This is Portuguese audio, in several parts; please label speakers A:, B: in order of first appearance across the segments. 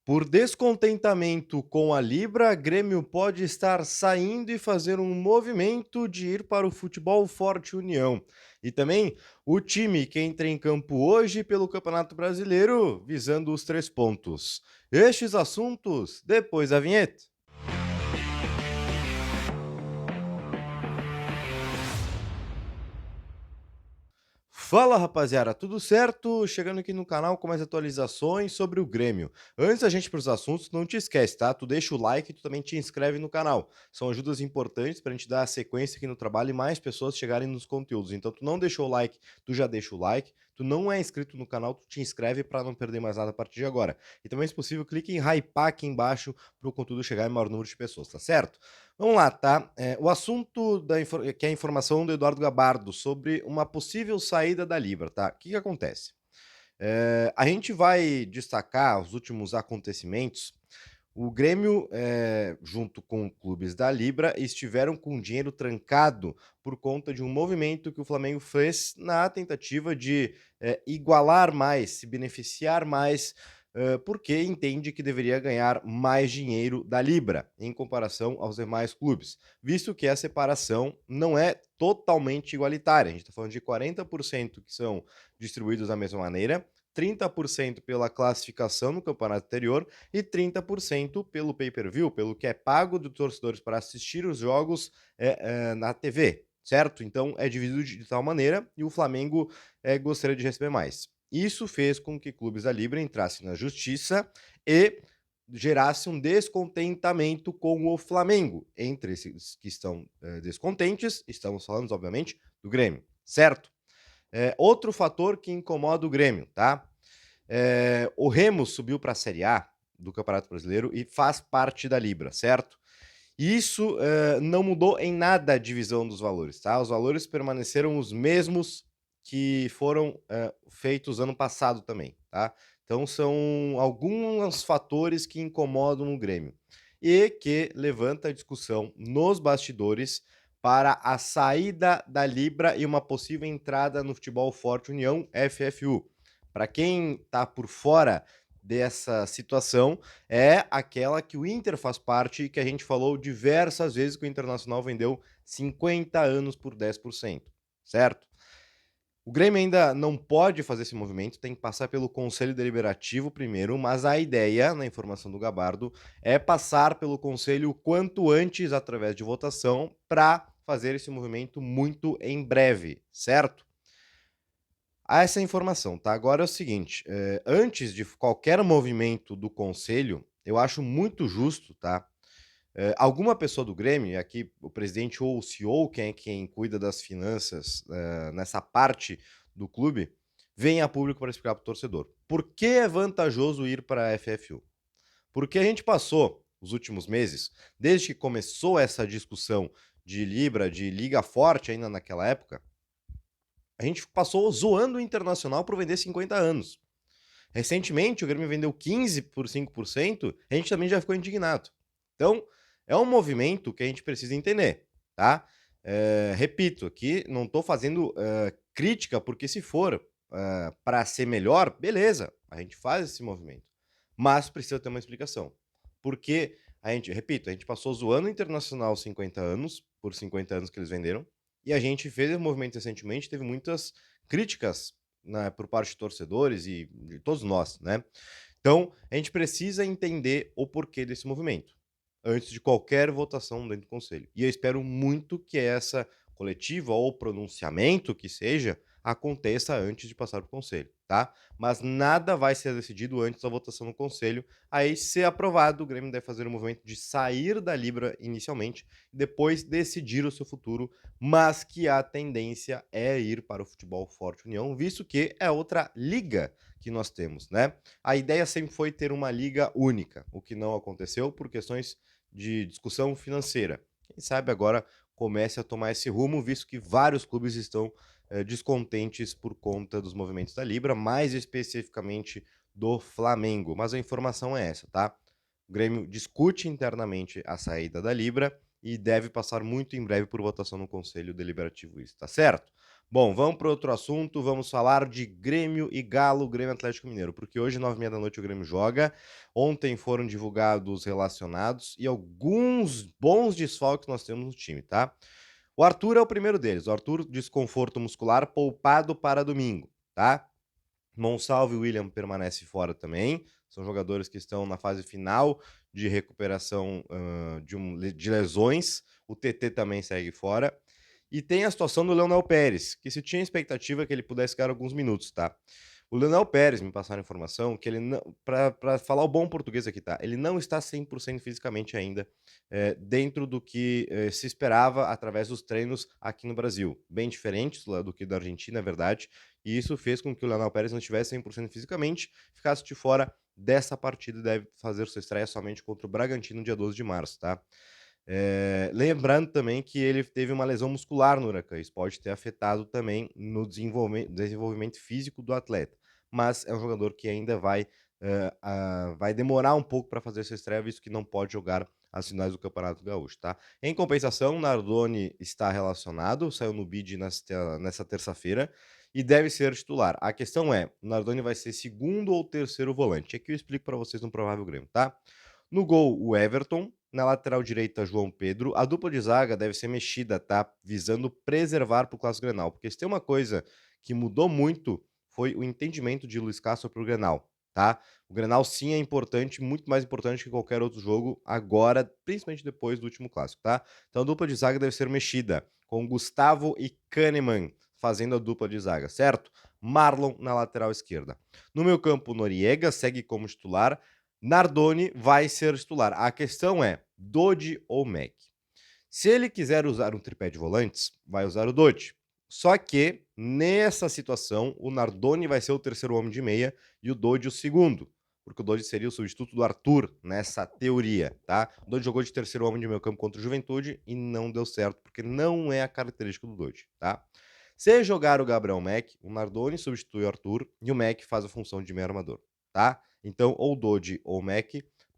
A: Por descontentamento com a Libra, Grêmio pode estar saindo e fazer um movimento de ir para o Futebol Forte União. E também o time que entra em campo hoje pelo Campeonato Brasileiro, visando os 3 pontos. Estes assuntos depois da vinheta. Fala rapaziada, tudo certo? Chegando aqui no canal com mais atualizações sobre o Grêmio. Antes da gente ir para os assuntos, não te esquece, tá? Tu deixa o like e tu também te inscreve no canal. São ajudas importantes para a gente dar a sequência aqui no trabalho e mais pessoas chegarem nos conteúdos. Então, tu não deixou o like, tu já deixa o like. Tu não é inscrito no canal, tu te inscreve para não perder mais nada a partir de agora. E também, se possível, clique em hypar aqui embaixo para o conteúdo chegar em maior número de pessoas, tá certo? Vamos lá, tá? O assunto que é a informação do Eduardo Gabardo sobre uma possível saída da Libra, tá? O que acontece? A gente vai destacar os últimos acontecimentos. O Grêmio, junto com clubes da Libra, estiveram com dinheiro trancado por conta de um movimento que o Flamengo fez na tentativa de igualar mais, se beneficiar mais, porque entende que deveria ganhar mais dinheiro da Libra em comparação aos demais clubes, visto que a separação não é totalmente igualitária. A gente está falando de 40% que são distribuídos da mesma maneira, 30% pela classificação no campeonato anterior e 30% pelo pay-per-view, pelo que é pago dos torcedores para assistir os jogos na TV, certo? Então é dividido de tal maneira e o Flamengo gostaria de receber mais. Isso fez com que clubes da Libra entrassem na justiça e gerasse um descontentamento com o Flamengo. Entre esses que estão descontentes, estamos falando, obviamente, do Grêmio, certo? Outro fator que incomoda o Grêmio, tá? O Remo subiu para a Série A do Campeonato Brasileiro e faz parte da Libra, certo? Isso não mudou em nada a divisão dos valores, tá? Os valores permaneceram os mesmos que foram feitos ano passado também, tá? Então são alguns fatores que incomodam o Grêmio e que levanta a discussão nos bastidores para a saída da Libra e uma possível entrada no Futebol Forte União FFU. Para quem está por fora dessa situação, é aquela que o Inter faz parte e que a gente falou diversas vezes que o Internacional vendeu 50 anos por 10%, certo? O Grêmio ainda não pode fazer esse movimento, tem que passar pelo Conselho Deliberativo primeiro, mas a ideia, na informação do Gabardo, é passar pelo Conselho o quanto antes, através de votação, para fazer esse movimento muito em breve, certo? Há essa informação, tá? Agora é o seguinte, antes de qualquer movimento do conselho, eu acho muito justo, tá, alguma pessoa do Grêmio, e aqui o presidente ou o CEO, quem cuida das finanças, nessa parte do clube, venha a público para explicar para o torcedor. Por que é vantajoso ir para a FFU? Porque a gente passou os últimos meses, desde que começou essa discussão de Libra, de Liga Forte ainda naquela época, a gente passou zoando o Internacional por vender 50 anos. Recentemente, o Grêmio vendeu 15 por 5%, a gente também já ficou indignado. Então, é um movimento que a gente precisa entender, tá? Repito, aqui não estou fazendo crítica, porque se for para ser melhor, beleza, a gente faz esse movimento. Mas precisa ter uma explicação. Porque a gente, repito, a gente passou zoando o Internacional 50 anos, por 50 anos que eles venderam, e a gente fez o movimento recentemente, teve muitas críticas, né, por parte de torcedores e de todos nós, né? Então, a gente precisa entender o porquê desse movimento, antes de qualquer votação dentro do conselho. E eu espero muito que essa coletiva ou pronunciamento que seja aconteça antes de passar para o conselho, tá? Mas nada vai ser decidido antes da votação no conselho. Aí, se aprovado, o Grêmio deve fazer o movimento de sair da Libra inicialmente, depois decidir o seu futuro, mas que a tendência é ir para o Futebol Forte União, visto que é outra liga que nós temos, né? A ideia sempre foi ter uma liga única, o que não aconteceu por questões de discussão financeira. Quem sabe agora comece a tomar esse rumo, visto que vários clubes estão descontentes por conta dos movimentos da Libra, mais especificamente do Flamengo. Mas a informação é essa, tá? O Grêmio discute internamente a saída da Libra e deve passar muito em breve por votação no Conselho Deliberativo isso, tá certo? Bom, vamos para outro assunto, vamos falar de Grêmio e Galo, Grêmio Atlético Mineiro, porque hoje, 9h30 o Grêmio joga. Ontem foram divulgados os relacionados e alguns bons desfalques nós temos no time, tá? O Arthur é o primeiro deles. O Arthur, desconforto muscular, poupado para domingo, tá? Monsalve e William permanece fora também. São jogadores que estão na fase final de recuperação de lesões. O TT também segue fora. E tem a situação do Leonel Pérez, que se tinha expectativa que ele pudesse ficar alguns minutos, tá? O Leonel Pérez me passaram a informação que ele não, para falar o bom português aqui, tá? Ele não está 100% fisicamente ainda, dentro do que se esperava através dos treinos aqui no Brasil. Bem diferentes do que da Argentina, é verdade. E isso fez com que o Leonel Pérez não estivesse 100% fisicamente, ficasse de fora dessa partida e deve fazer sua estreia somente contra o Bragantino, dia 12 de março, tá? Lembrando também que ele teve uma lesão muscular no Huracan, isso pode ter afetado também no desenvolvimento físico do atleta, mas é um jogador que ainda vai demorar um pouco para fazer sua estreia, visto que não pode jogar as finais do Campeonato Gaúcho, tá? Em compensação, Nardoni está relacionado, saiu no bid nessa terça-feira e deve ser titular. A questão é, o Nardoni vai ser segundo ou terceiro volante? Aqui eu explico para vocês no provável Grêmio, tá? No gol, o Everton. Na lateral direita, João Pedro. A dupla de zaga deve ser mexida, tá? Visando preservar para o Clássico Grenal. Porque se tem uma coisa que mudou muito, foi o entendimento de Luiz Castro para o Grenal, tá? O Grenal sim é importante, muito mais importante que qualquer outro jogo agora, principalmente depois do último Clássico, tá? Então a dupla de zaga deve ser mexida, com Gustavo e Kahneman fazendo a dupla de zaga, certo? Marlon na lateral esquerda. No meio campo, Noriega segue como titular. Nardoni vai ser titular. A questão é Dodi ou Mac. Se ele quiser usar um tripé de volantes, vai usar o Dodi. Só que, nessa situação, o Nardoni vai ser o terceiro homem de meia e o Dodi o segundo. Porque o Dodi seria o substituto do Arthur nessa teoria, tá? O Dodi jogou de terceiro homem de meio campo contra o Juventude e não deu certo, porque não é a característica do Dodi, tá? Se jogar o Gabriel Mac, o Nardoni substitui o Arthur e o Mac faz a função de meio armador, tá? Então, ou Dodi ou Mac,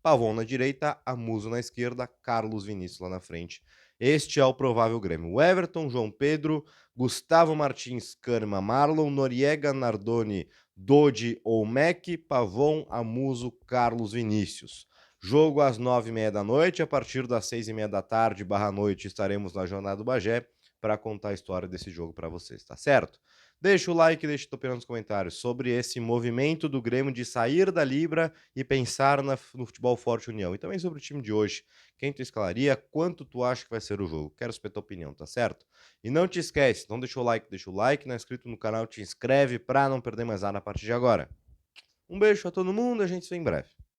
A: Pavon na direita, Amuso na esquerda, Carlos Vinícius lá na frente. Este é o provável Grêmio. O Everton, João Pedro, Gustavo Martins, Kahneman, Marlon, Noriega, Nardoni, Dodi ou Mac, Pavon, Amuso, Carlos Vinícius. Jogo às 9h30 da noite, a partir das 6h30 da tarde, noite, estaremos na Jornada do Bagé para contar a história desse jogo para vocês, tá certo? Deixa o like, deixa a tua opinião nos comentários sobre esse movimento do Grêmio de sair da Libra e pensar no futebol forte União. E também sobre o time de hoje. Quem tu escalaria? Quanto tu acha que vai ser o jogo? Quero saber a tua opinião, tá certo? E não te esquece, não deixa o like, não é inscrito no canal, te inscreve para não perder mais nada a partir de agora. Um beijo a todo mundo, a gente se vê em breve.